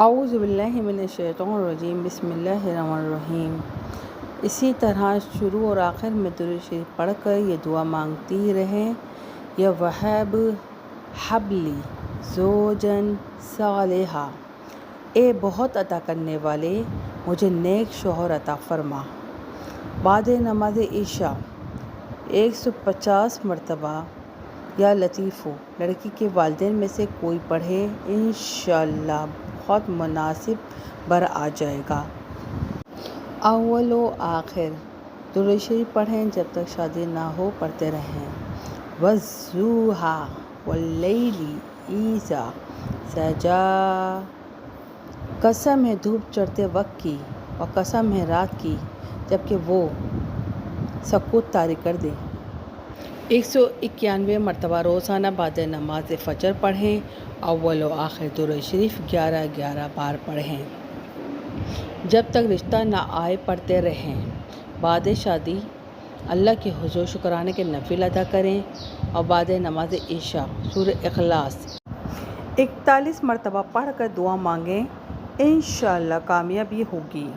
اعوذ باللہ من الشیطان الرجیم، بسم اللہ الرحمن الرحیم۔ اسی طرح شروع اور آخر میں درود شریف پڑھ کر یہ دعا مانگتی رہیں، یا وہب حبلی زوجن صالحا، اے بہت عطا کرنے والے مجھے نیک شوہر عطا فرما۔ بعد نماز عشاء 150 مرتبہ یا لطیفو، لڑکی کے والدین میں سے کوئی پڑھے، انشاءاللہ بہت مناسب بر آ جائے گا۔ اول و آخر درود شریف پڑھیں، جب تک شادی نہ ہو پڑھتے رہیں۔ والضحیٰ واللیل اذا سجی، قسم ہے دھوپ چڑھتے وقت کی، اور قسم ہے رات کی جبکہ وہ سکوت طاری کر دے۔ 191 مرتبہ روزانہ بعد نماز فجر پڑھیں۔ اول و آخر درود شریف 11 بار پڑھیں۔ جب تک رشتہ نہ آئے پڑھتے رہیں۔ بعد شادی اللہ کے حضور شکرانے کے نفل ادا کریں، اور بعد نماز عشاء سورہ اخلاص 41 مرتبہ پڑھ کر دعا مانگیں، انشاءاللہ کامیابی ہوگی۔